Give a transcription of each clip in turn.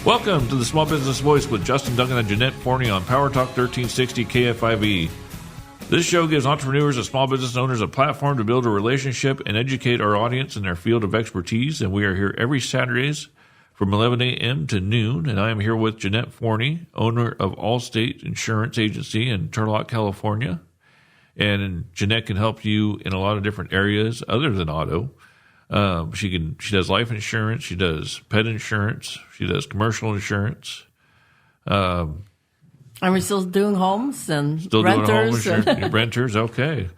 Welcome to the Small Business Voice with Justin Duncan and Jeanette Forney on Power Talk 1360 KFIV. This show gives entrepreneurs and small business owners a platform to build a relationship and educate our audience in their field of expertise. And we are here every Saturdays from 11 a.m. to noon. And I am here with Jeanette Forney, owner of Allstate Insurance Agency in Turlock, California. And Jeanette can help you in a lot of different areas other than auto. She does life insurance, she does pet insurance, she does commercial insurance. And we're still doing homes and still renters. Doing home insurance, renters, okay.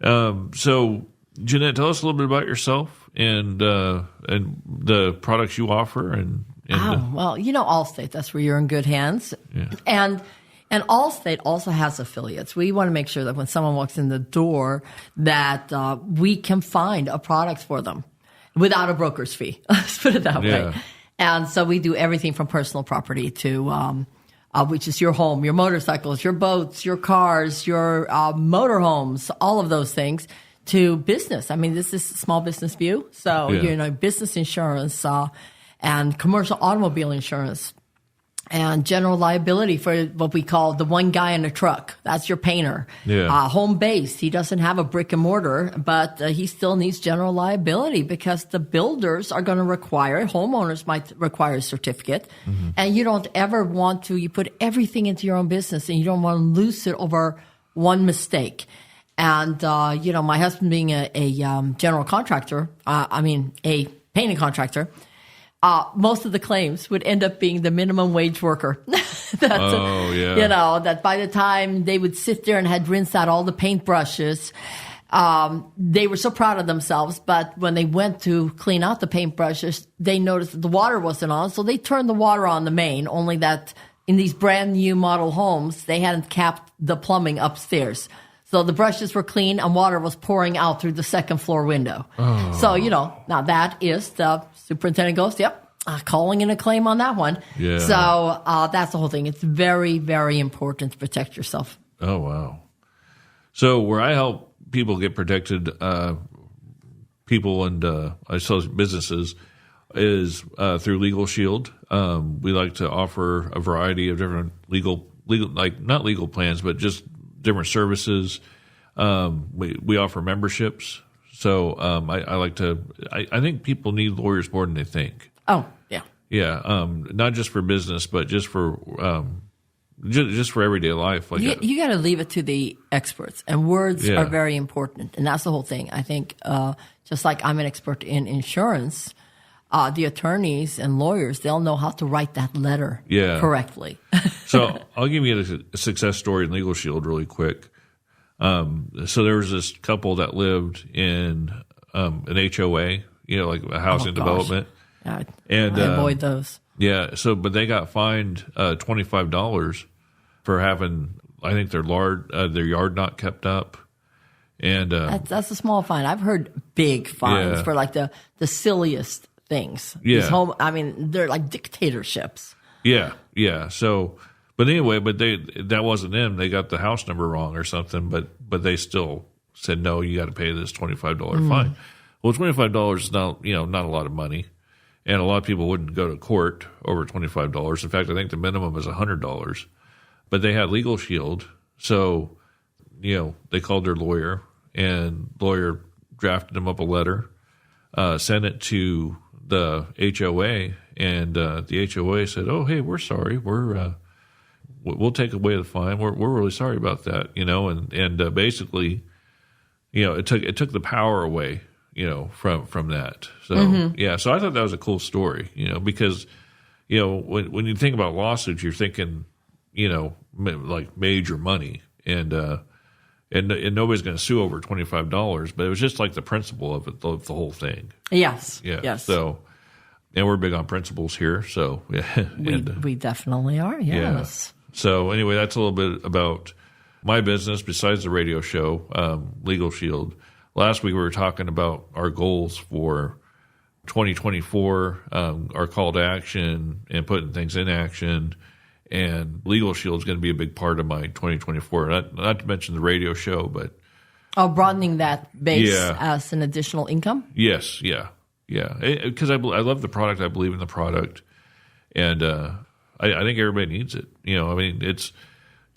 So, Jeanette, tell us a little bit about yourself and the products you offer. Well, Allstate, that's where you're in good hands. Yeah. And Allstate also has affiliates. We want to make sure that when someone walks in the door that we can find a product for them without a broker's fee. Let's put it that way. And so we do everything from personal property to which is your home, your motorcycles, your boats, your cars, your motorhomes, all of those things, to business. I mean, this is Small Business View. So, business insurance and commercial automobile insurance. And general liability for what we call the one guy in a truck. That's your painter. Yeah. Home based. He doesn't have a brick and mortar, but he still needs general liability because the builders are going to require, homeowners might require a certificate. Mm-hmm. And you don't ever want to, you put everything into your own business and you don't want to lose it over one mistake. And, my husband being a general contractor, a painting contractor, most of the claims would end up being the minimum wage worker. That by the time they would sit there and had rinsed out all the paintbrushes, they were so proud of themselves. But when they went to clean out the paintbrushes, they noticed that the water wasn't on. So they turned the water on the main, only that in these brand new model homes, they hadn't capped the plumbing upstairs. So the brushes were clean and water was pouring out through the second floor window. Oh. So, now that is the superintendent goes, calling in a claim on that one. Yeah. So that's the whole thing. It's very, very important to protect yourself. Oh, wow. So where I help people get protected, people and I suppose businesses, is through Legal Shield. We like to offer a variety of different legal, like not legal plans, but just different services. We offer memberships. So I like to. I think people need lawyers more than they think. Oh yeah. Yeah. Not just for business, but just for everyday life. Like you got to leave it to the experts, and words are very important, and that's the whole thing. I think just like I'm an expert in insurance, the attorneys and lawyers, they'll know how to write that letter correctly. So I'll give you a success story in Legal Shield really quick. So there was this couple that lived in an HOA, like a housing development. I avoid those. Yeah. So, but they got fined $25 for having, I think, their yard not kept up. And that's a small fine. I've heard big fines for like the silliest things. Yeah. They're like dictatorships. Yeah. Yeah. So, but anyway, that wasn't them. They got the house number wrong or something, but they still said, no, you got to pay this $25 fine. Well, $25 is not a lot of money. And a lot of people wouldn't go to court over $25. In fact, I think the minimum is $100. But they had Legal Shield. So, they called their lawyer, and the lawyer drafted them up a letter, sent it to the HOA, and the HOA said, oh, hey, we're sorry. We'll take away the fine. We're really sorry about that, and basically, it took the power away, from that. So, so I thought that was a cool story, because, when you think about lawsuits, you're thinking, like major money, and nobody's going to sue over $25, but it was just like the principle of it, the whole thing. Yes. Yeah. Yes. So, and we're big on principles here. So, we definitely are. Yes. Yeah. So anyway, that's a little bit about my business besides the radio show, Legal Shield. Last week we were talking about our goals for 2024, our call to action and putting things in action. And Legal Shield is going to be a big part of my 2024. Not to mention the radio show, but broadening that base as an additional income. Yes, yeah. Because I love the product. I believe in the product, And I think everybody needs it. I mean, it's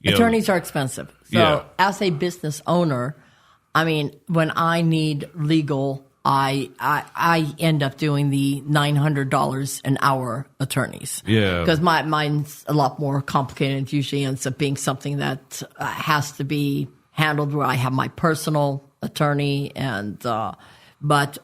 attorneys are expensive. So as a business owner, I mean, when I need legal, I end up doing the $900 an hour attorneys. Yeah. Because mine's a lot more complicated. It usually ends up being something that has to be handled where I have my personal attorney but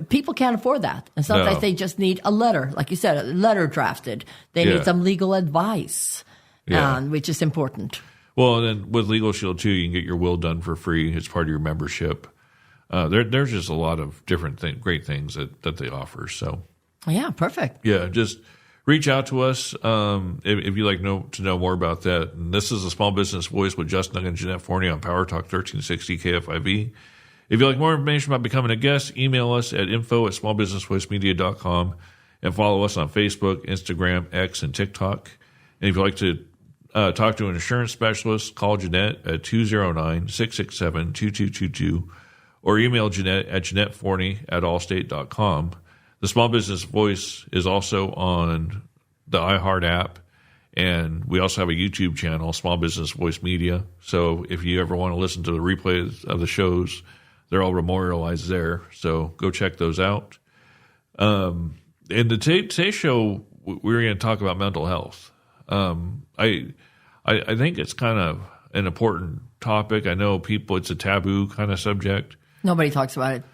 people can't afford that. And sometimes they just need a letter, like you said, a letter drafted. They need some legal advice, which is important. Well, and then with Legal Shield, too, you can get your will done for free. It's part of your membership. There's just a lot of different great things that they offer. So, yeah, perfect. Yeah, just reach out to us if you'd like to know more about that. And this is the Small Business Voice with Justin and Jeanette Forney on Power Talk 1360 KFIV. If you'd like more information about becoming a guest, email us at info@smallbusinessvoicemedia.com and follow us on Facebook, Instagram, X, and TikTok. And if you'd like to talk to an insurance specialist, call Jeanette at 209-667-2222 or email Jeanette at JeanetteForney@allstate.com. The Small Business Voice is also on the iHeart app, and we also have a YouTube channel, Small Business Voice Media. So if you ever want to listen to the replays of the shows, they're all memorialized there. So go check those out. In today's show, we're going to talk about mental health. I think it's kind of an important topic. I know it's a taboo kind of subject. Nobody talks about it.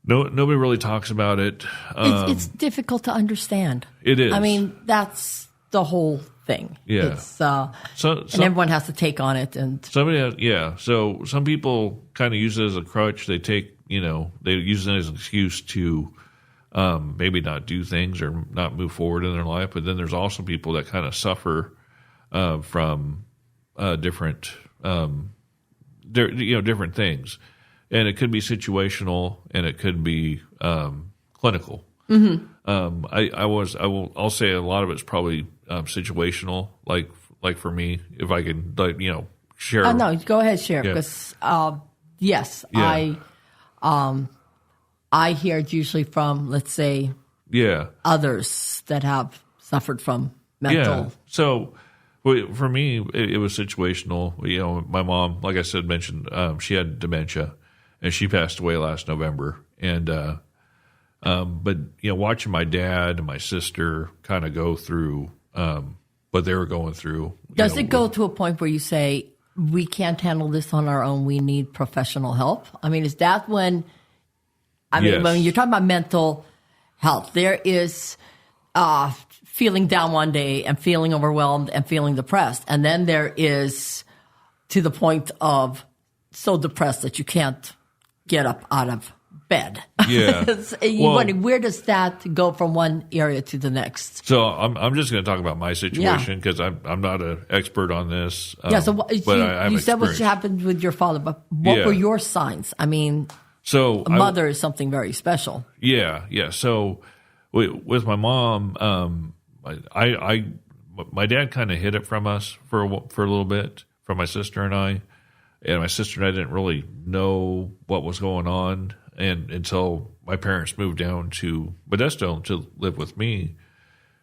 No, nobody really talks about it. It's difficult to understand. It is. I mean, that's the whole thing. Yeah. And everyone has to take on it. And So some people kind of use it as a crutch. They they use it as an excuse to maybe not do things or not move forward in their life. But then there's also people that kind of suffer from different different things. And it could be situational, and it could be clinical. Mm-hmm. I'll say a lot of it's probably situational. Like for me, if I can, share. Oh no, go ahead, share. Because yes, I hear it usually from, let's say, others that have suffered from mental. Yeah. So. For me, it was situational. My mom, like I said, mentioned she had dementia, and she passed away last November. And but watching my dad and my sister kind of go through what they were going through. Does it go to a point where you say we can't handle this on our own? We need professional help. I mean, is that when? Yes. When you're talking about mental health, there is. Feeling down one day and feeling overwhelmed and feeling depressed. And then there is to the point of so depressed that you can't get up out of bed. Yeah. Where does that go from one area to the next? So I'm just going to talk about my situation because I'm not an expert on this. You said what happened with your father, but what were your signs? I mean, a mother is something very special. Yeah. So with my mom, my dad kind of hid it from us for a little bit, from my sister and I. And my sister and I didn't really know what was going on until my parents moved down to Modesto to live with me.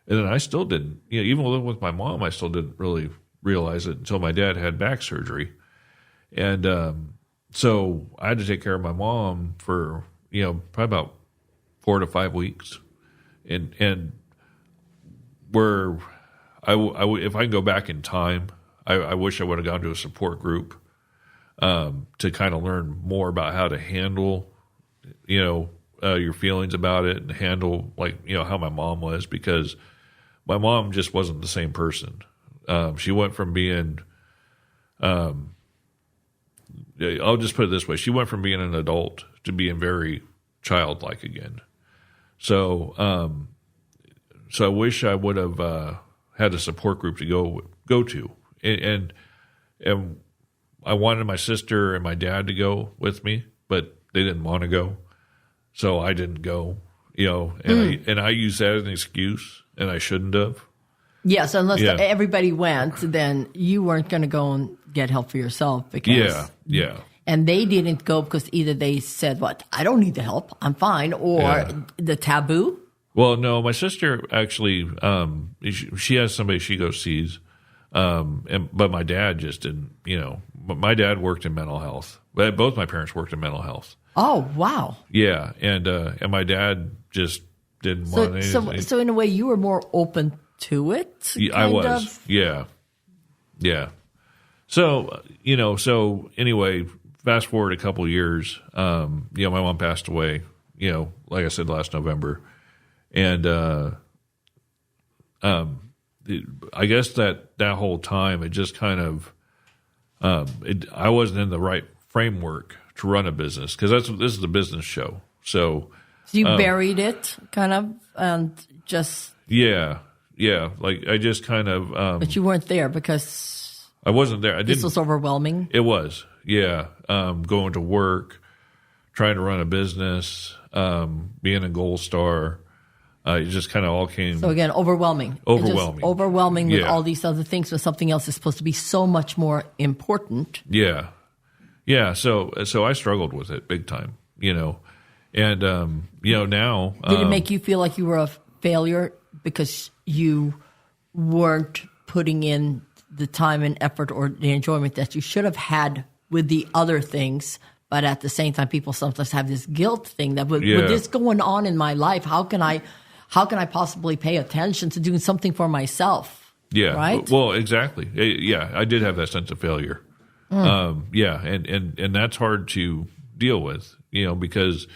And then I still didn't, even living with my mom, I still didn't really realize it until my dad had back surgery. And so I had to take care of my mom for, probably about 4 to 5 weeks. And where if I can go back in time, I wish I would have gone to a support group to kind of learn more about how to handle, your feelings about it and handle how my mom was, because my mom just wasn't the same person. She went from being, I'll just put it this way. She went from being an adult to being very childlike again. So I wish I would have had a support group to go to, and I wanted my sister and my dad to go with me, but they didn't want to go, so I didn't go. And I used that as an excuse, and I shouldn't have. Yes, unless everybody went, then you weren't going to go and get help for yourself because And they didn't go because either they said, "What? I don't need the help. I'm fine," or the taboo. Well, no, my sister actually, she has somebody she goes sees, but my dad just didn't. But my dad worked in mental health. But both my parents worked in mental health. Oh, wow. Yeah, and my dad just didn't want anything. So in a way, you were more open to it. I was. Yeah. So so anyway, fast forward a couple of years. My mom passed away. Like I said, last November. And I guess that whole time, it just kind of, I wasn't in the right framework to run a business because this is a business show. So you buried it, kind of, and just yeah. Like I just kind of, but you weren't there because I wasn't there. This was overwhelming. It was, yeah. Going to work, trying to run a business, being a Gold Star. It just kind of all came. So again, overwhelming. Overwhelming. Just overwhelming with all these other things, but something else is supposed to be so much more important. Yeah. So I struggled with it big time, and now. Did it make you feel like you were a failure because you weren't putting in the time and effort or the enjoyment that you should have had with the other things? But at the same time, people sometimes have this guilt thing that with this going on in my life, how can I possibly pay attention to doing something for myself? Yeah. Right. Well, exactly. Yeah. I did have that sense of failure. And that's hard to deal with, because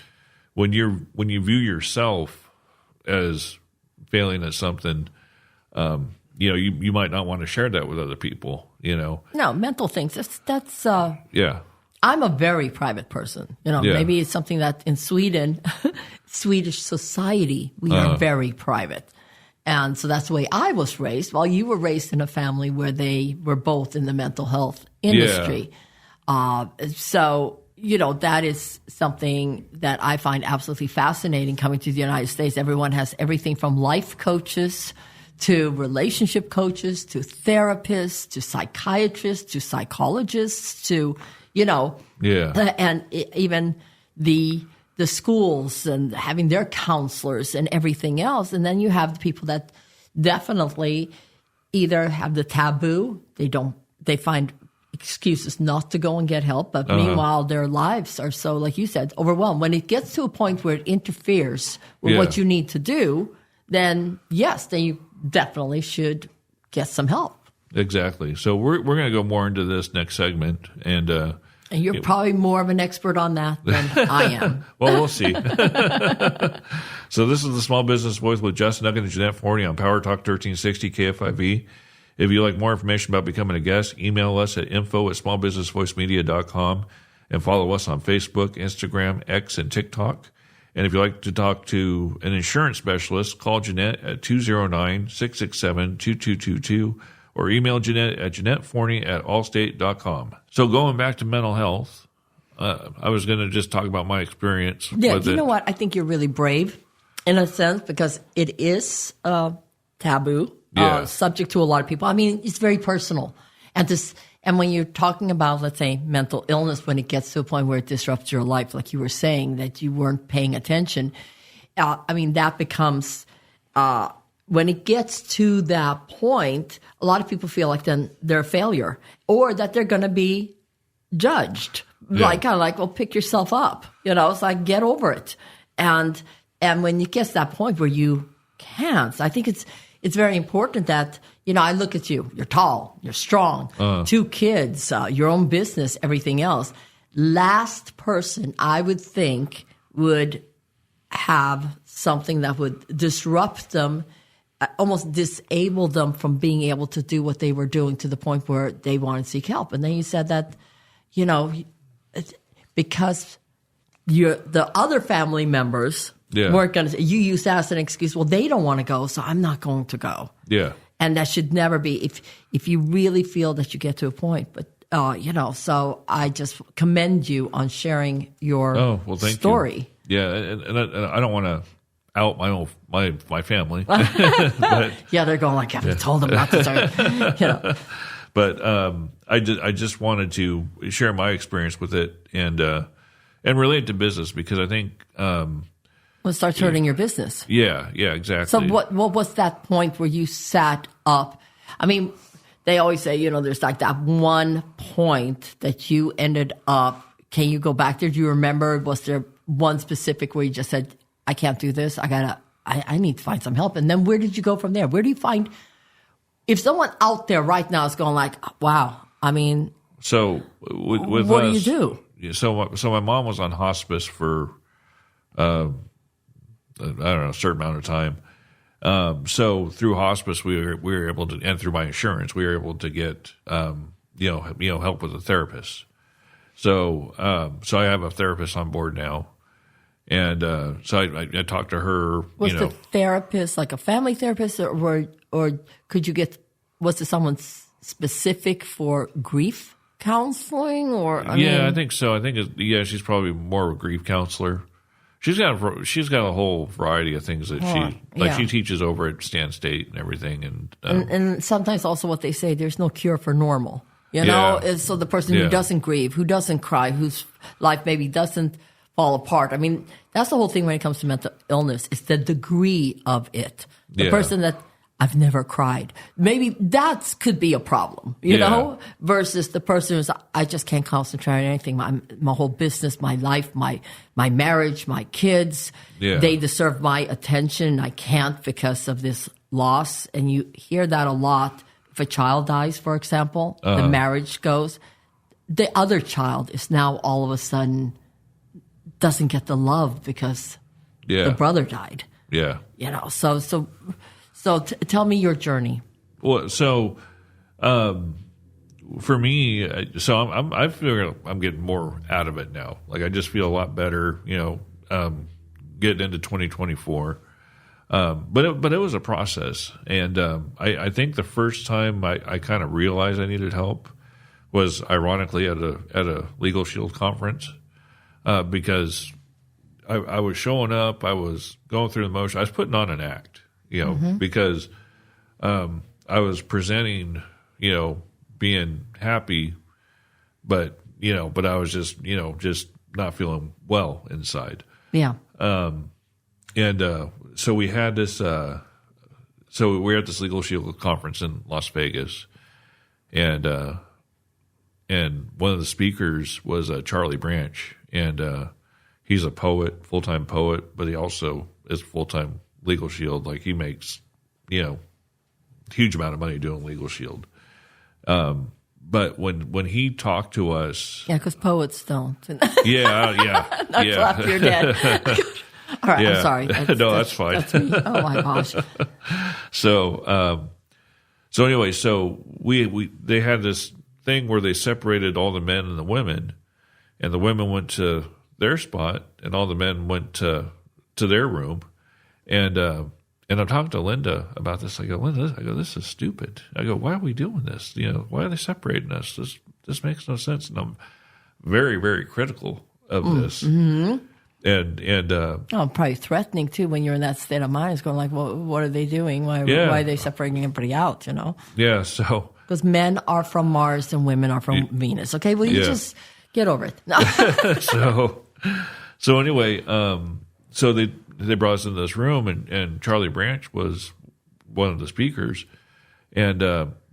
when you view yourself as failing at something, you might not want to share that with other people, No, mental things. That's yeah. I'm a very private person. Maybe it's something that in Sweden, Swedish society, we are very private. And so that's the way I was raised. While you were raised in a family where they were both in the mental health industry. So, that is something that I find absolutely fascinating coming to the United States. Everyone has everything from life coaches to relationship coaches to therapists to psychiatrists to psychologists to and even the schools and having their counselors and everything else. And then you have the people that definitely either have the taboo, they find excuses not to go and get help, but meanwhile their lives are so, like you said, overwhelmed. When it gets to a point where it interferes with what you need to do, then yes, then you definitely should get some help. Exactly. So we're going to go more into this next segment, and you're probably more of an expert on that than I am. Well, we'll see. So this is the Small Business Voice with Justin Duggan and Jeanette Forney on Power Talk 1360 KFIV. If you'd like more information about becoming a guest, email us at info@smallbusinessvoicemedia.com and follow us on Facebook, Instagram, X, and TikTok. And if you'd like to talk to an insurance specialist, call Jeanette at 209-667-2222 or email Jeanette at JeanetteForney@allstate.com. So going back to mental health, I was going to just talk about my experience. Yeah, you know what? I think you're really brave in a sense because it is taboo, subject to a lot of people. I mean, it's very personal. And when you're talking about, let's say, mental illness, when it gets to a point where it disrupts your life, like you were saying, that you weren't paying attention, that becomes, when it gets to that point, a lot of people feel like then they're a failure or that they're going to be judged. Like, kind of like, well, pick yourself up. It's like, get over it. And when it gets to that point where you can't, I think it's very important that, I look at you. You're tall. You're strong. 2 kids, your own business, everything else. Last person I would think would have something that would disrupt them, almost disable them from being able to do what they were doing to the point where they wanted to seek help. And then you said that, because the other family members weren't going to, you used that as an excuse. Well, they don't want to go, so I'm not going to go. Yeah. And that should never be, if you really feel that you get to a point. But, so I just commend you on sharing your story. You. Yeah, and I don't want to out my family. But, they're going like, have you told them not to start? But I just wanted to share my experience with it and relate to business because I think Well, it starts hurting your business. Yeah, exactly. So what was that point where you sat up? I mean, they always say, there's like that one point that you ended up. Can you go back there? Do you remember? Was there one specific where you just said, I can't do this. I need to find some help. And then where did you go from there? Where do you find, if someone out there right now is going like, wow, I mean, so with what us, do you do? So my mom was on hospice for, I don't know, a certain amount of time. So through hospice, we were able to, and through my insurance, we were able to get, help with a therapist. So I have a therapist on board now. And so I talked to her. Was the therapist like a family therapist, or could you get? Was it someone specific for grief counseling? Or I think so. I think she's probably more of a grief counselor. She's got a whole variety of things that she teaches over at Stan State and everything, and sometimes also what they say, there's no cure for normal. So the person who doesn't grieve, who doesn't cry, whose life maybe doesn't fall apart. I mean, that's the whole thing when it comes to mental illness. It's the degree of it. The person that I've never cried, maybe that could be a problem, you know, versus the person who's I just can't concentrate on anything. My whole business, my life, my marriage, my kids, they deserve my attention. I can't because of this loss. And you hear that a lot. If a child dies, for example, the marriage goes. The other child is now all of a sudden doesn't get the love because the brother died. Yeah. So tell me your journey. Well, so for me, I feel I'm getting more out of it now. Like I just feel a lot better, getting into 2024. But it was a process, and I think the first time I kind of realized I needed help was ironically at a Legal Shield conference, because I was showing up, I was going through the motion, I was putting on an act, because I was presenting, being happy, but I was just not feeling well inside. Yeah. So we had this. So we were at this Legal Shield conference in Las Vegas, and one of the speakers was Charlie Branch, and he's a poet, full-time poet, but he also is full-time Legal Shield. Like he makes, huge amount of money doing Legal Shield. But when he talked to us, because poets don't. Not clap your dead. All right, I'm sorry. That's fine. Oh my gosh. So anyway, they had this thing where they separated all the men and the women, and the women went to their spot, and all the men went to their room, and I'm talking to Linda about this. I go, Linda, this is stupid. I go, why are we doing this? Why are they separating us? This makes no sense, and I'm very, very critical of this. Mm-hmm. And probably threatening too when you're in that state of mind. It's going like, well, what are they doing? Why are they separating everybody out? Yeah. So because men are from Mars and women are from Venus. Okay, well, you just get over it. No. so anyway, so they brought us into this room, and Charlie Branch was one of the speakers, and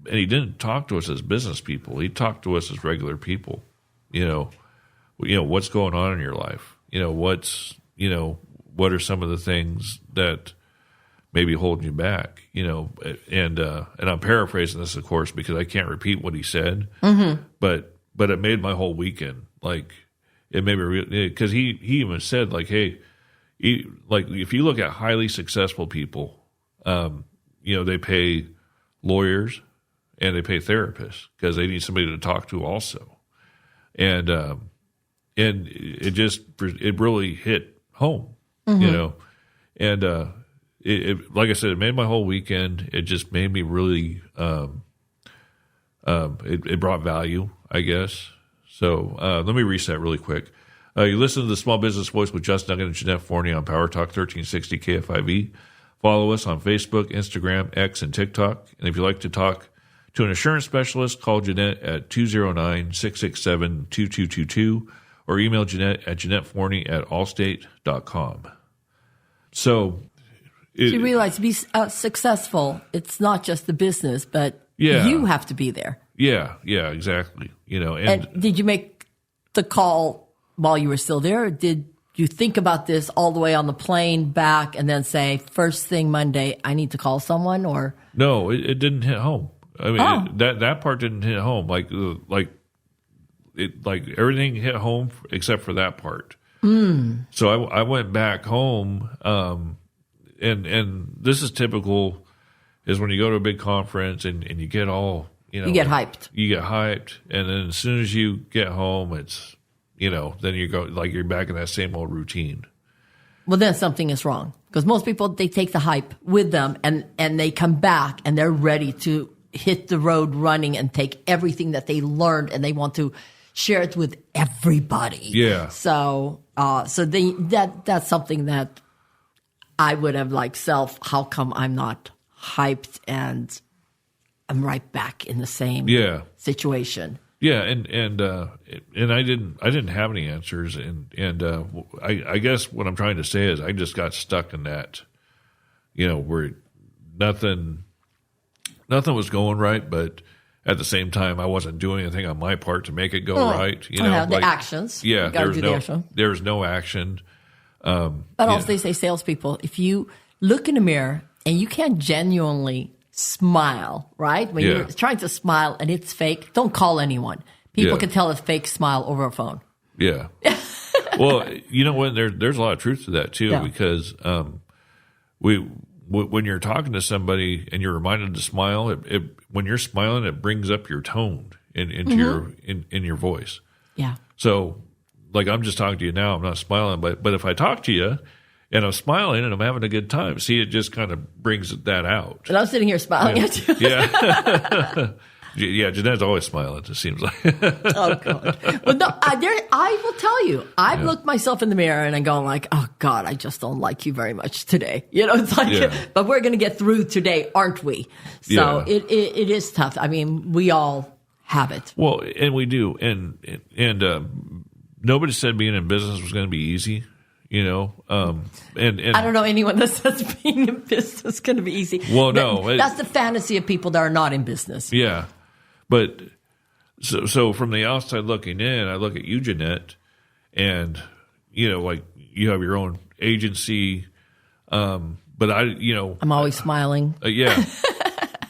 he didn't talk to us as business people. He talked to us as regular people. What's going on in your life. What are some of the things that maybe holding you back, and I'm paraphrasing this, of course, because I can't repeat what he said, but it made my whole weekend. Like it made me because he even said like, hey, if you look at highly successful people, they pay lawyers and they pay therapists because they need somebody to talk to also. And it really hit home, and it like I said, it made my whole weekend. It just made me really, it brought value, I guess. So let me reset really quick. You listen to the Small Business Voice with Justin Duggan and Jeanette Forney on Power Talk 1360 KFIV. Follow us on Facebook, Instagram, X, and TikTok. And if you'd like to talk to an insurance specialist, call Jeanette at 209-667-2222 or email Jeanette at JeanetteForney@allstate.com. So You realize to be successful, it's not just the business, but you have to be there. Yeah, exactly. And did you make the call while you were still there? Or did you think about this all the way on the plane back and then say, first thing Monday, I need to call someone? Or no, it didn't hit home. I mean, that part didn't hit home. Like everything hit home except for that part. So I went back home, and this is typical, is when you go to a big conference and you get all, you get hyped. You get hyped, and then as soon as you get home, it's, then you go, like, you're back in that same old routine. Well, then something is wrong, because most people, they take the hype with them and they come back and they're ready to hit the road running and take everything that they learned and they want to share it with everybody. Yeah. So that's something that I would have how come I'm not hyped and I'm right back in the same situation. Yeah, and I didn't have any answers, and I guess what I'm trying to say is I just got stuck in that, where nothing was going right, but at the same time I wasn't doing anything on my part to make it go right. The actions. Yeah, there was no action. But also they say, salespeople, if you look in the mirror and you can't genuinely smile, right? When you're trying to smile and it's fake, don't call anyone. People can tell a fake smile over a phone. Yeah. Well, you know what? There's a lot of truth to that too, because when you're talking to somebody and you're reminded to smile, when you're smiling, it brings up your tone into in your voice. Yeah. So, like, I'm just talking to you now. I'm not smiling, but if I talk to you and I'm smiling and I'm having a good time, see, it just kind of brings that out. And I'm sitting here smiling at you. Yeah. Yeah, Jeanette's always smiling, it seems like. Oh, God. Well, no, I will tell you, I've looked myself in the mirror and I'm going like, oh, God, I just don't like you very much today. It's like, but we're going to get through today, aren't we? So it is tough. I mean, we all have it. Well, and we do. And nobody said being in business was going to be easy. And I don't know anyone that says being in business is going to be easy. Well, no. That's the fantasy of people that are not in business. Yeah. But so from the outside looking in, I look at you, Jeanette, and, like, you have your own agency. But I'm always smiling. Yeah.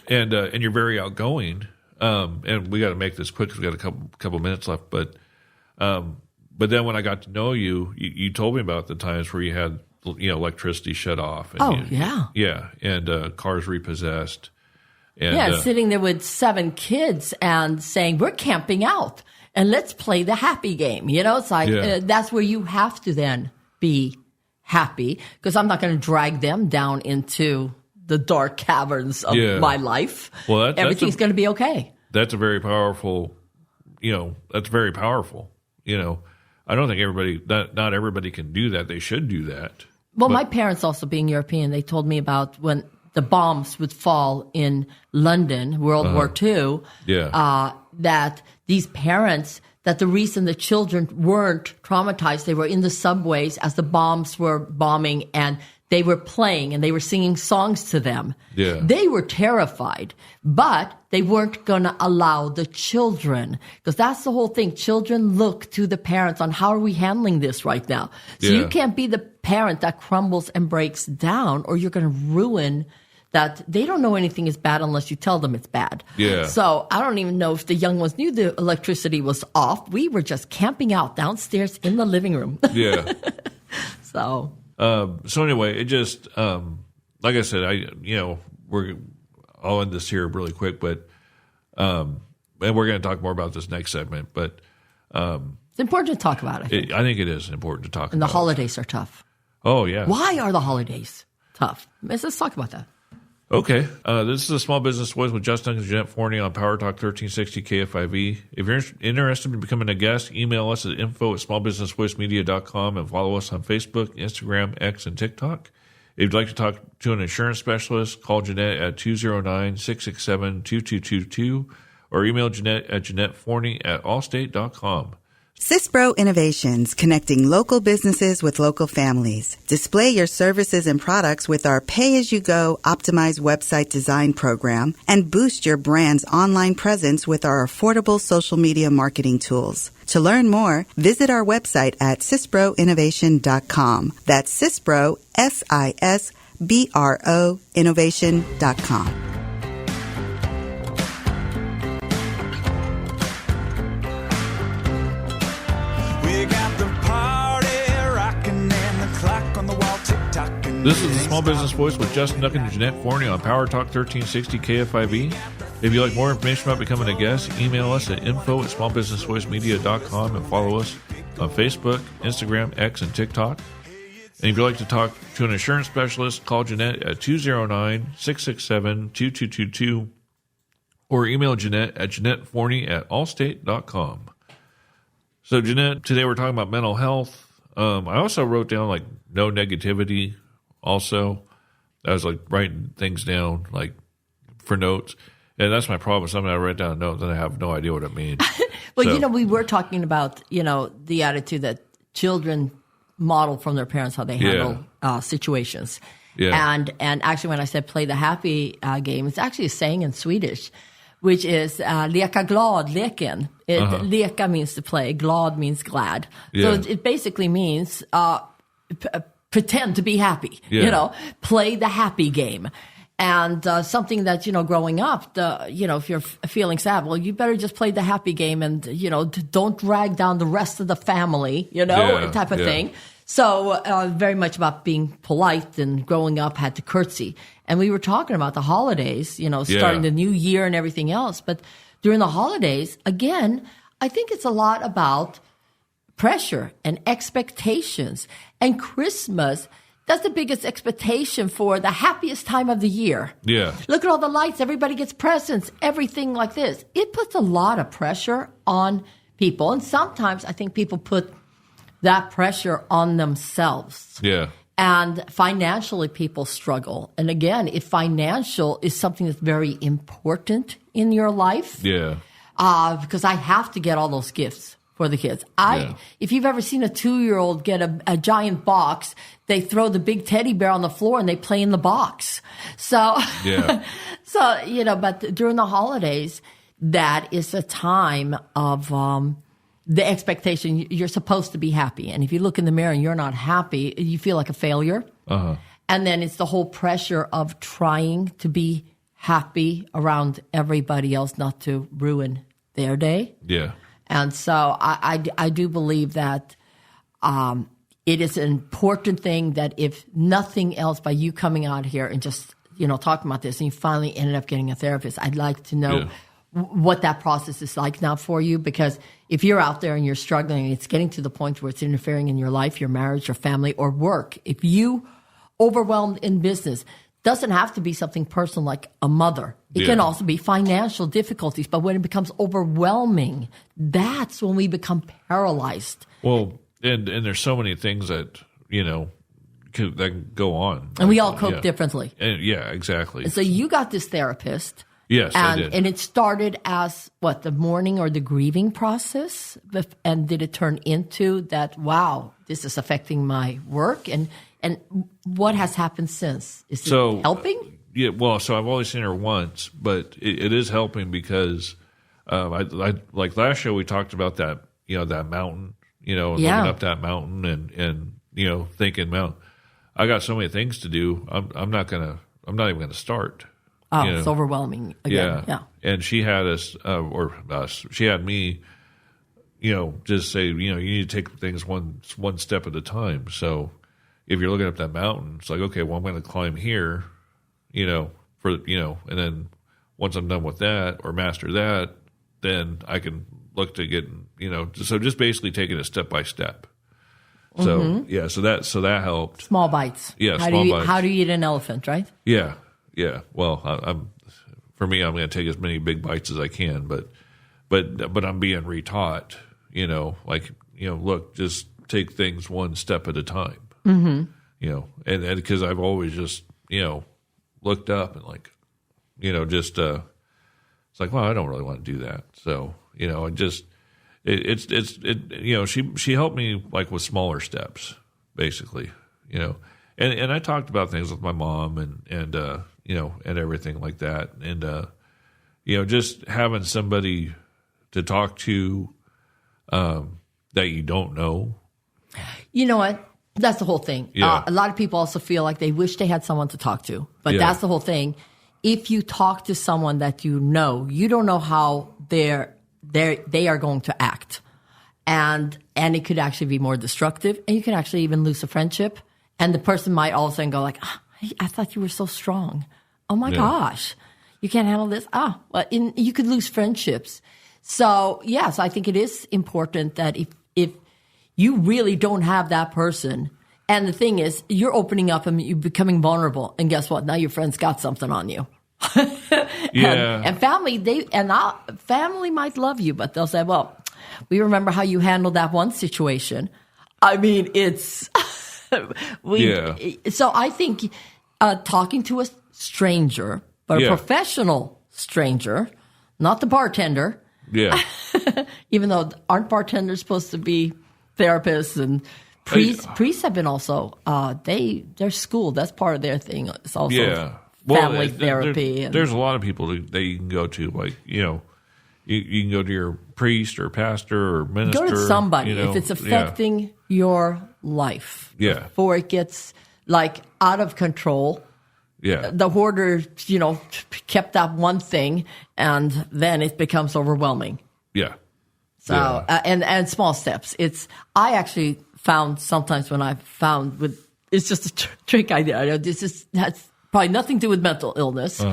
And you're very outgoing. And we got to make this quick because we got a couple minutes left. But then when I got to know you, you told me about the times where you had, electricity shut off. And Yeah. And cars repossessed. And, sitting there with 7 kids and saying, we're camping out and let's play the happy game. It's like, that's where you have to then be happy, because I'm not going to drag them down into the dark caverns of my life. Well, everything's going to be okay. That's a very powerful, that's very powerful. I don't think not everybody can do that. They should do that. Well, my parents, also being European, they told me about when the bombs would fall in London, World War II, that these parents, that the reason the children weren't traumatized, they were in the subways as the bombs were bombing and they were playing and they were singing songs to them. Yeah. They were terrified, but they weren't going to allow the children, because that's the whole thing. Children look to the parents on how are we handling this right now. So you can't be the parent that crumbles and breaks down, or you're going to ruin that. They don't know anything is bad unless you tell them it's bad. Yeah. So I don't even know if the young ones knew the electricity was off. We were just camping out downstairs in the living room. Yeah. So anyway, it just, like I said, I'll end this here really quick, but, and we're going to talk more about this next segment, but, it's important to talk about it. I think it is important to talk about. And the holidays are tough. Oh, yeah. Why are the holidays tough? Let's talk about that. Okay. This is a Small Business Voice with Justin and Jeanette Forney on Power Talk 1360 KFIV. If you're interested in becoming a guest, email us at info@smallbusinessvoicemedia.com and follow us on Facebook, Instagram, X, and TikTok. If you'd like to talk to an insurance specialist, call Jeanette at 209-667-2222 or email Jeanette at JeanetteForney@allstate.com. CISPRO Innovations, connecting local businesses with local families. Display your services and products with our pay-as-you-go optimized website design program and boost your brand's online presence with our affordable social media marketing tools. To learn more, visit our website at CISPROinnovation.com. That's CISPRO, CISBRO, innovation.com. This is the Small Business Voice with Justin Duck and Jeanette Forney on Power Talk 1360 KFIV. If you'd like more information about becoming a guest, email us at info@smallbusinessvoicemedia.com and follow us on Facebook, Instagram, X, and TikTok. And if you'd like to talk to an insurance specialist, call Jeanette at 209-667-2222 or email Jeanette at JeanetteForney@allstate.com. So, Jeanette, today we're talking about mental health. I also wrote down, like, no negativity also. I was, like, writing things down, like, for notes. And that's my problem. Sometimes I write down a note, then I have no idea what it means. Well, so, we were talking about, the attitude that children model from their parents how they handle situations. Yeah. And actually, when I said play the happy game, it's actually a saying in Swedish, which is leka glad leken. Leka means to play, glad means glad. Yeah. So it basically means pretend to be happy, play the happy game. And something that, growing up, if you're feeling sad, well, you better just play the happy game and, don't drag down the rest of the family, type of thing. So very much about being polite, and growing up had to curtsy. And we were talking about the holidays, starting the new year and everything else. But during the holidays, again, I think it's a lot about pressure and expectations. And Christmas, that's the biggest expectation for the happiest time of the year. Yeah. Look at all the lights. Everybody gets presents, everything like this. It puts a lot of pressure on people. And sometimes I think people put that pressure on themselves. Yeah. And financially, people struggle. And again, if financial is something that's very important in your life, because I have to get all those gifts for the kids. If you've ever seen a 2-year-old get a giant box, they throw the big teddy bear on the floor and they play in the box. So, but during the holidays, that is a time of the expectation. You're supposed to be happy. And if you look in the mirror and you're not happy, you feel like a failure. Uh-huh. And then it's the whole pressure of trying to be happy around everybody else, not to ruin their day. Yeah. And so I do believe that it is an important thing that if nothing else, by you coming out here and just, talking about this, and you finally ended up getting a therapist, I'd like to know what that process is like now for you. Because if you're out there and you're struggling, and it's getting to the point where it's interfering in your life, your marriage, your family, or work, if you overwhelmed in business, doesn't have to be something personal like a mother. It can also be financial difficulties. But when it becomes overwhelming, that's when we become paralyzed. Well, and there's so many things that, that can go on. And we all cope differently. And, exactly. And so you got this therapist. Yes, I did. And it started as, the mourning or the grieving process? And did it turn into that, wow, this is affecting my work? And what has happened since? Is it helping? So I've only seen her once, but it is helping because I like last show we talked about that, that mountain, looking up that mountain and thinking, well, I got so many things to do. I'm not even gonna start. Oh, it's overwhelming again. Yeah. And she had us, she had me, just say, you need to take things one step at a time. So if you're looking up that mountain, it's like, okay, well, I'm going to climb here, and then once I'm done with that or master that, then I can look to get, so just basically taking it step by step. So, so that helped. Small bites. Yeah, bites. How do you eat an elephant, right? Yeah. Yeah, well, I'm going to take as many big bites as I can, but I'm being retaught, look, just take things one step at a time, and because I've always just, looked up and it's like, well, I don't really want to do that. So, it's she helped me like with smaller steps, basically, and I talked about things with my mom and everything like that, and just having somebody to talk to that you don't know. You know what? That's the whole thing. Yeah. A lot of people also feel like they wish they had someone to talk to, but that's the whole thing. If you talk to someone that you don't know how they are going to act, and it could actually be more destructive, and you can actually even lose a friendship, and the person might all of a sudden go like, I thought you were so strong. Oh my gosh, you can't handle this. You could lose friendships. So yes, I think it is important that if you really don't have that person, and the thing is, you're opening up and you're becoming vulnerable, and guess what? Now your friends got something on you. And family might love you, but they'll say, well, we remember how you handled that one situation. I mean, it's so I think talking to a stranger, but a professional stranger, not the bartender. Yeah. Even though aren't bartenders supposed to be therapists, and priests have been also they're schooled. That's part of their thing. It's also family therapy. There's a lot of people that you can go to, like you can go to your priest or pastor or minister. Go to somebody if it's affecting your life. Yeah. Before it gets like out of control. Yeah. The hoarder, kept that one thing, and then it becomes overwhelming. Yeah. So, and small steps. I actually found sometimes when I found it's just a trick idea. I know has probably nothing to do with mental illness,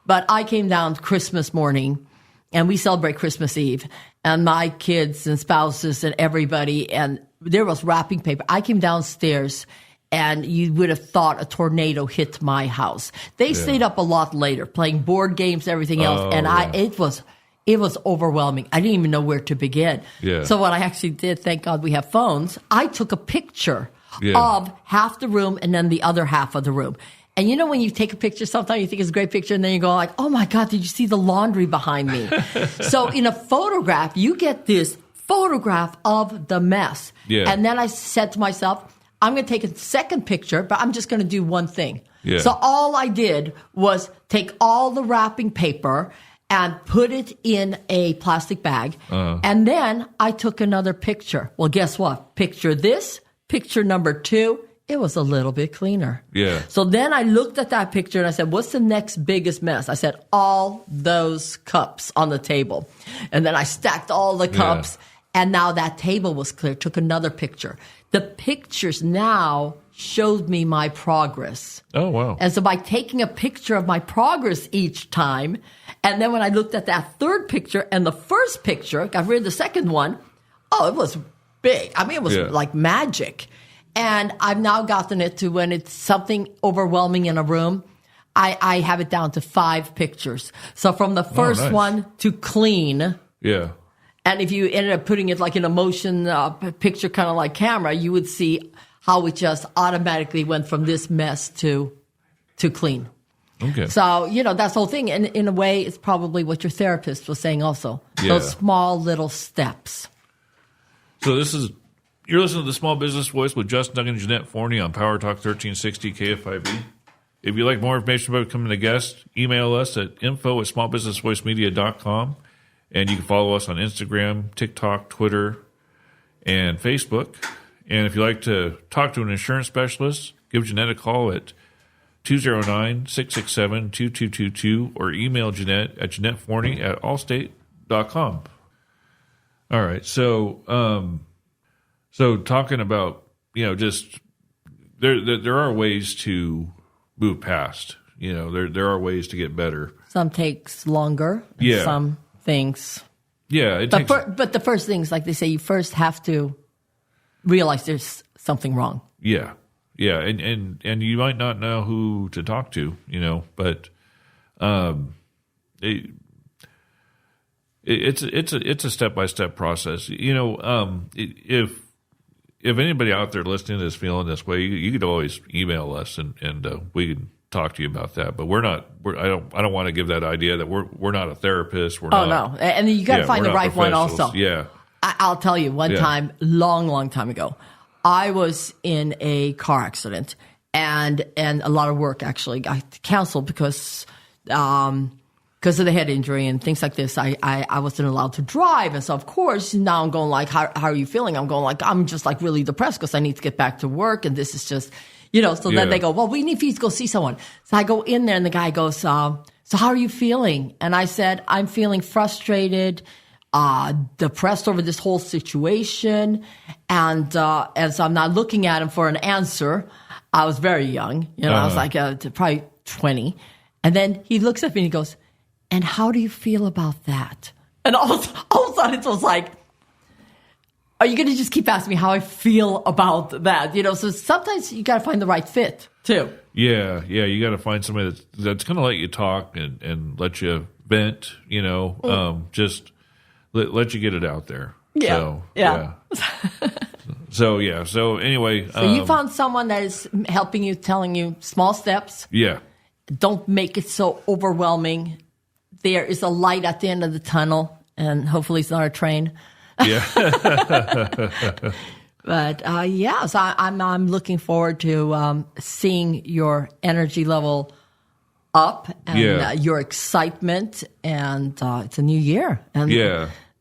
but I came down Christmas morning, and we celebrate Christmas Eve, and my kids and spouses and everybody, and there was wrapping paper. I came downstairs, and you would have thought a tornado hit my house. They stayed up a lot later, playing board games, everything else, and it was overwhelming. I didn't even know where to begin. Yeah. So what I actually did, thank God we have phones, I took a picture of half the room and then the other half of the room. And when you take a picture, sometimes you think it's a great picture, and then you go like, oh my God, did you see the laundry behind me? So in a photograph, you get this photograph of the mess. Yeah. And then I said to myself, I'm going to take a second picture, but I'm just going to do one thing. Yeah. So all I did was take all the wrapping paper and put it in a plastic bag. And then I took another picture. Well, guess what? Picture number 2, it was a little bit cleaner. Yeah. So then I looked at that picture and I said, what's the next biggest mess? I said, all those cups on the table. And then I stacked all the cups, and now that table was clear. Took another picture. The pictures now showed me my progress. Oh, wow. And so by taking a picture of my progress each time, and then when I looked at that third picture and the first picture, got rid of the second one, it was big. I mean, it was like magic. And I've now gotten it to when it's something overwhelming in a room, I have it down to 5 pictures. So from the first one to clean. Yeah. And if you ended up putting it like in a motion picture, kind of like camera, you would see how it just automatically went from this mess to clean. Okay. So, that's the whole thing. And in a way, it's probably what your therapist was saying also. Those small little steps. So you're listening to The Small Business Voice with Justin Duggan and Jeanette Forney on Power Talk 1360 KFIV. If you'd like more information about becoming a guest, email us at info@smallbusinessvoicemedia.com. And you can follow us on Instagram, TikTok, Twitter, and Facebook. And if you'd like to talk to an insurance specialist, give Jeanette a call at 209-667-2222 or email Jeanette at JeanetteForney@allstate.com. All right. So talking about, just there are ways to move past, there are ways to get better. Some takes longer. Some things. Yeah. But the first thing is, like they say, you first have to realize there's something wrong. Yeah. Yeah. And you might not know who to talk to, but it's a step-by-step process. If anybody out there listening is feeling this way, you could always email us and we can talk to you about that. But I don't want to give that idea that we're not a therapist. We're not. No, and you got to find the right one also. Yeah. I'll tell you one time, long time ago, I was in a car accident and a lot of work actually got canceled because of the head injury and things like this. I wasn't allowed to drive. And so of course now I'm going like, how are you feeling? I'm going like, I'm just like really depressed because I need to get back to work. And this is just, so then they go, well, we need for you to go see someone. So I go in there and the guy goes, so how are you feeling? And I said, I'm feeling frustrated, depressed over this whole situation. And so I'm not looking at him for an answer. I was very young, I was like probably 20. And then he looks at me and he goes, and how do you feel about that? And all of a sudden it was like, are you going to just keep asking me how I feel about that? So sometimes you got to find the right fit too. Yeah. You got to find somebody that's going to let you talk and let you vent, just let you get it out there. Yeah. So anyway. So you found someone that is helping you, telling you small steps. Yeah. Don't make it so overwhelming. There is a light at the end of the tunnel, and hopefully it's not a train. Yeah. But so I'm looking forward to seeing your energy level up and your excitement, and it's a new year. And,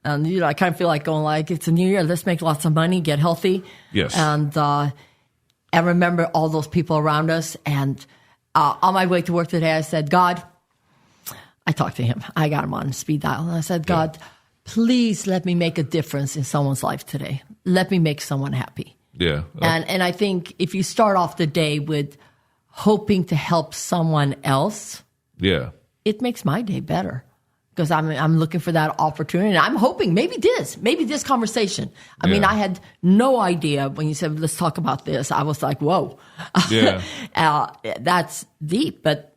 and I kind of feel like going like, it's a new year. Let's make lots of money, get healthy. Yes. And remember all those people around us. And on my way to work today, I said, God, I talked to him. I got him on speed dial. And I said, God, please let me make a difference in someone's life today. Let me make someone happy. Yeah. And I think if you start off the day with hoping to help someone else, it makes my day better. Because I'm looking for that opportunity. And I'm hoping maybe this conversation. I mean, I had no idea when you said, let's talk about this. I was like, whoa. Yeah. That's deep. But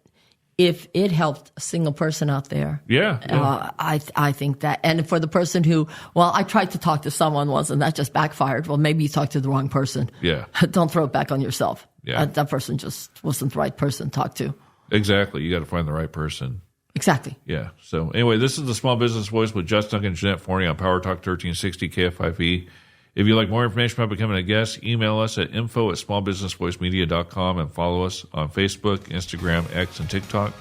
if it helped a single person out there, I think that. And for the person who, I tried to talk to someone once and that just backfired. Well, maybe you talked to the wrong person. Yeah. Don't throw it back on yourself. Yeah. That person just wasn't the right person to talk to. Exactly. You got to find the right person. Exactly. Yeah. So anyway, this is the Small Business Voice with Jess Duncan and Jeanette Forney on Power Talk 1360 KFIV. If you'd like more information about becoming a guest, email us at info@smallbusinessvoicemedia.com and follow us on Facebook, Instagram, X, and TikTok.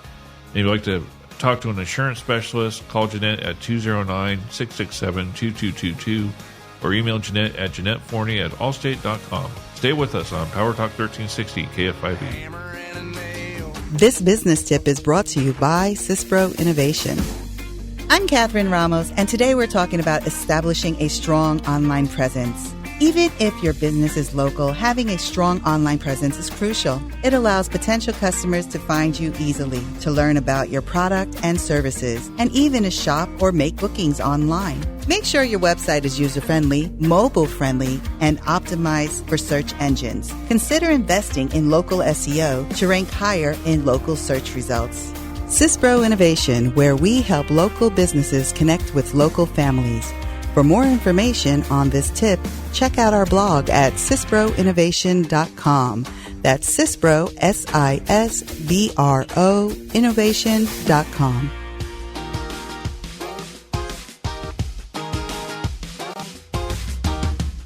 And if you'd like to talk to an insurance specialist, call Jeanette at 209-667-2222 or email Jeanette at JeanetteForney@allstate.com. Stay with us on Power Talk 1360 KFIV. This business tip is brought to you by CISPRO Innovation. I'm Catherine Ramos, and today we're talking about establishing a strong online presence. Even if your business is local, having a strong online presence is crucial. It allows potential customers to find you easily, to learn about your product and services, and even to shop or make bookings online. Make sure your website is user-friendly, mobile-friendly, and optimized for search engines. Consider investing in local SEO to rank higher in local search results. CISPRO Innovation, where we help local businesses connect with local families. For more information on this tip, check out our blog at CISPROinnovation.com. That's CISPRO, SISBRO, innovation.com.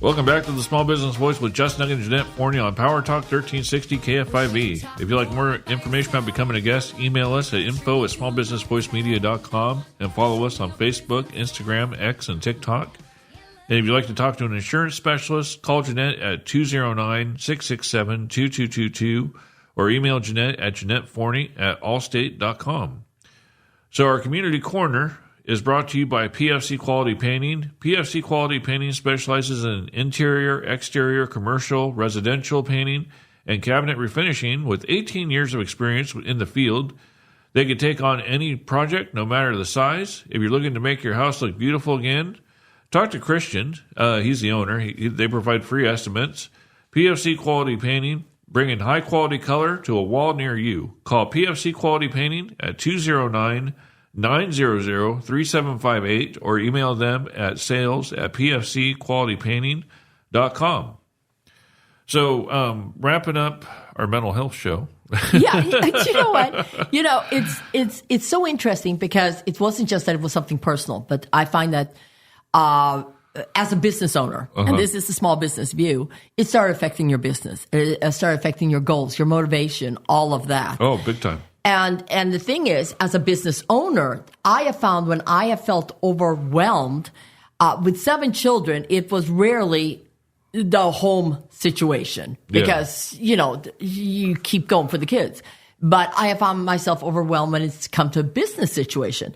Welcome back to the Small Business Voice with Jess Duncan and Jeanette Forney on Power Talk 1360 KFIV. If you'd like more information about becoming a guest, email us at info@smallbusinessvoicemedia.com and follow us on Facebook, Instagram, X, and TikTok. And if you'd like to talk to an insurance specialist, call Jeanette at 209-667-2222 or email Jeanette at JeanetteForney@allstate.com. So our community corner is brought to you by PFC Quality Painting. PFC Quality Painting specializes in interior, exterior, commercial, residential painting, and cabinet refinishing with 18 years of experience in the field. They can take on any project, no matter the size. If you're looking to make your house look beautiful again, talk to Christian. He's the owner. They provide free estimates. PFC Quality Painting, bringing high-quality color to a wall near you. Call PFC Quality Painting at 209-900-3758 or email them at sales@pfcqualitypainting.com. So, wrapping up our mental health show. Yeah, you know what? It's so interesting because it wasn't just that it was something personal, but I find that as a business owner, and this is the small business view, it started affecting your business. It started affecting your goals, your motivation, all of that. Oh, big time. And the thing is, as a business owner, I have found when I have felt overwhelmed with 7 children, it was rarely the home situation because, you keep going for the kids. But I have found myself overwhelmed when it's come to a business situation.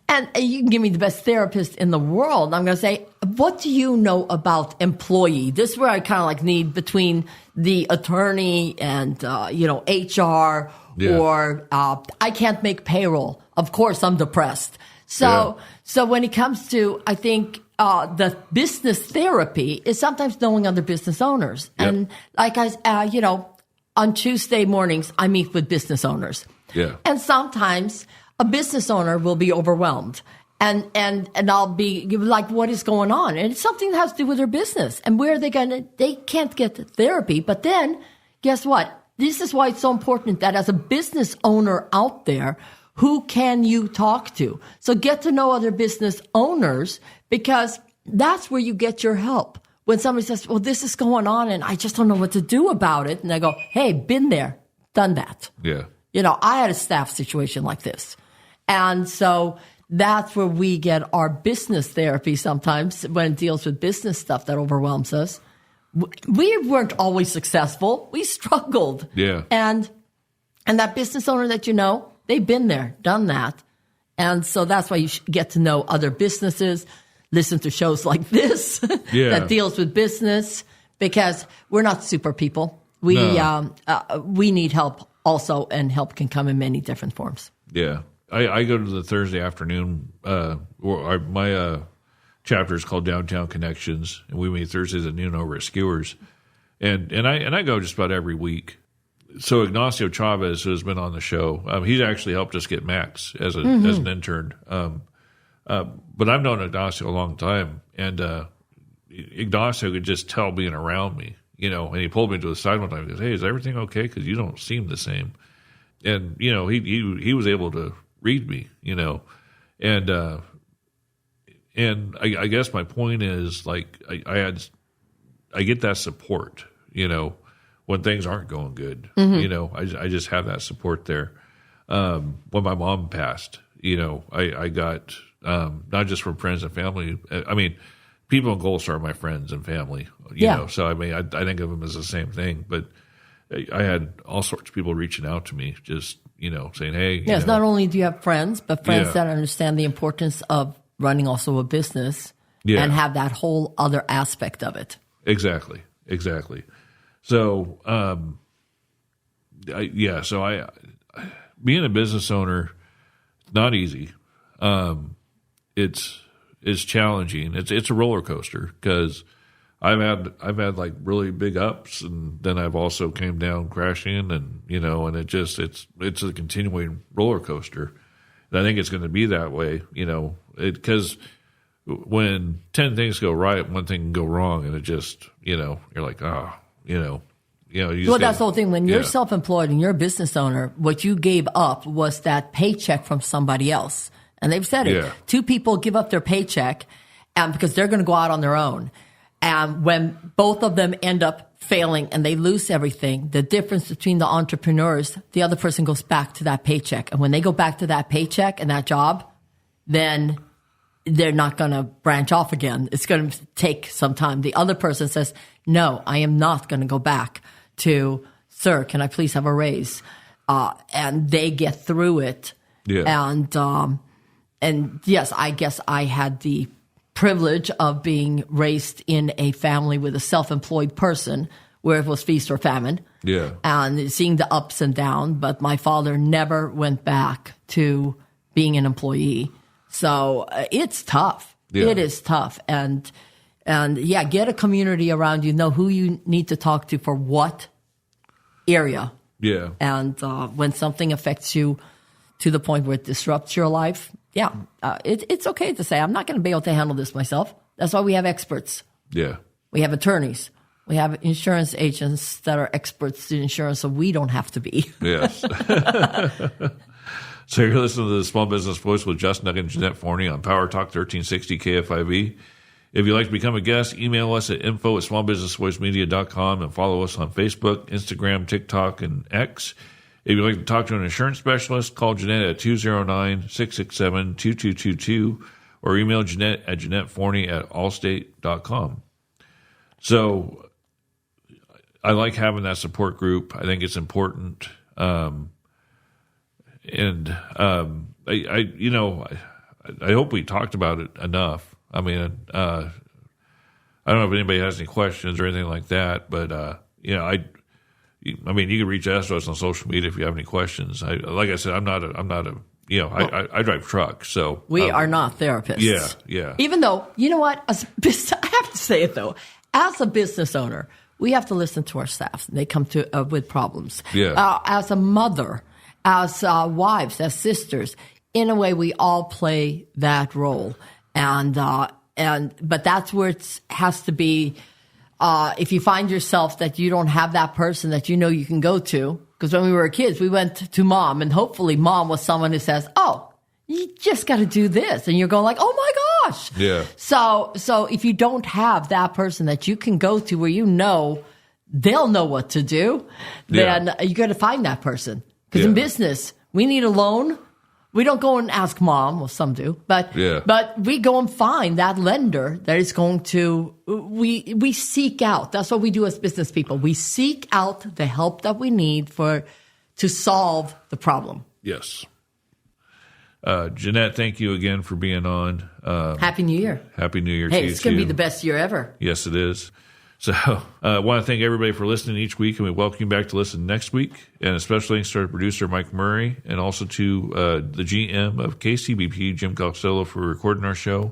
And you can give me the best therapist in the world. I'm going to say, what do you know about employee? This is where I kind of like need between the attorney and, HR or I can't make payroll. Of course, I'm depressed. So when it comes to, I think, the business therapy is sometimes knowing other business owners. Yep. And like on Tuesday mornings, I meet with business owners. Yeah. And sometimes a business owner will be overwhelmed. And I'll be like, what is going on? And it's something that has to do with their business. And where are they they can't get therapy. But then, guess what? This is why it's so important that as a business owner out there, who can you talk to? So get to know other business owners, because that's where you get your help. When somebody says, well, this is going on and I just don't know what to do about it. And I go, hey, been there, done that. Yeah. I had a staff situation like this. And so that's where we get our business therapy sometimes when it deals with business stuff that overwhelms us. We weren't always successful. We struggled. Yeah. And that business owner that they've been there, done that. And so that's why you should get to know other businesses, listen to shows like this that deals with business, because we're not super people. We need help also, and help can come in many different forms. Yeah. I go to the Thursday afternoon, my chapter is called Downtown Connections, and we meet Thursdays at noon over at Skewers. And I go just about every week. So Ignacio Chavez, who has been on the show, he's actually helped us get Max as an intern. But I've known Ignacio a long time, and Ignacio could just tell being around me, and he pulled me to the side one time and goes, hey, is everything okay? Because you don't seem the same. And, he was able to read me, and I guess my point is, like, I get that support, when things aren't going good. I just have that support there. When my mom passed, I got not just from friends and family. I mean, people in Gold Star are my friends and family. You know, so I mean, I think of them as the same thing. But I had all sorts of people reaching out to me, just saying, "Hey." Yes, not only do you have friends, but friends that understand the importance of running also a business and have that whole other aspect of it. Exactly. So, so being a business owner, not easy. It's challenging. It's a roller coaster, because I've had like really big ups, and then I've also came down crashing, and and it's a continuing roller coaster. And I think it's going to be that way, because when 10 things go right, one thing can go wrong, and it just you're like, that's the whole thing. When you're self-employed and you're a business owner, what you gave up was that paycheck from somebody else. And they've said it. 2 people give up their paycheck because they're going to go out on their own. And when both of them end up failing and they lose everything, the difference between the entrepreneurs, the other person goes back to that paycheck. And when they go back to that paycheck and that job, then they're not going to branch off again. It's going to take some time. The other person says, no, I am not going to go back to, sir, can I please have a raise? And they get through it. Yeah. And yes, I guess I had the privilege of being raised in a family with a self-employed person where it was feast or famine. Yeah. And seeing the ups and downs, but my father never went back to being an employee. So it's tough. Yeah. It is tough. And get a community around you, know who you need to talk to for what area. Yeah. And when something affects you to the point where it disrupts your life, it's okay to say, I'm not going to be able to handle this myself. That's why we have experts. Yeah. We have attorneys. We have insurance agents that are experts in insurance, so we don't have to be. Yes. So you're listening to the Small Business Voice with Justin Nugget and Jeanette Forney on Power Talk 1360 KFIV. If you'd like to become a guest, email us at info@smallbusinessvoicemedia.com and follow us on Facebook, Instagram, TikTok, and X. If you'd like to talk to an insurance specialist, call Jeanette at 209-667-2222 or email Jeanette at JeanetteForney@allstate.com. So I like having that support group. I think it's important. I hope we talked about it enough. I mean, I don't know if anybody has any questions or anything like that, but you can reach out to us on social media if you have any questions. Like I said, I'm not a I drive trucks, so we are not therapists. Yeah. Even though, you know what, I have to say it though, as a business owner, we have to listen to our staff. They come to with problems. Yeah. As a mother, as wives, as sisters, in a way, we all play that role. But that's where it has to be. If you find yourself that you don't have that person that you know you can go to, because when we were kids, we went to mom, and hopefully mom was someone who says, "Oh, you just got to do this," and you're going like, "Oh my gosh!" Yeah. So if you don't have that person that you can go to where you know they'll know what to do, then you got to find that person. Because in business, we need a loan. We don't go and ask mom, well, some do, but we go and find that lender that is going to, we seek out. That's what we do as business people. We seek out the help that we need to solve the problem. Yes. Jeanette, thank you again for being on. Happy New Year. Happy New Year to you, Hey, it's going to be the best year ever. Yes, it is. So I want to thank everybody for listening each week, and we welcome you back to listen next week. And a special thanks to our producer, Mike Murray, and also to the GM of KCBP, Jim Costello, for recording our show,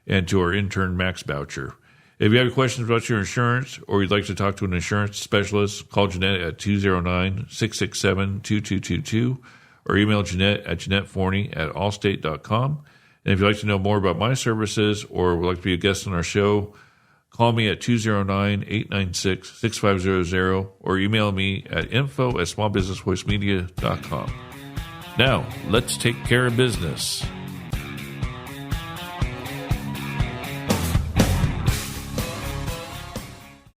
and to our intern, Max Boucher. If you have questions about your insurance or you'd like to talk to an insurance specialist, call Jeanette at 209-667-2222 or email Jeanette at JeanetteForney@allstate.com. And if you'd like to know more about my services or would like to be a guest on our show, call me at 209-896-6500 or email me at info@smallbusinessvoicemedia.com. Now, let's take care of business.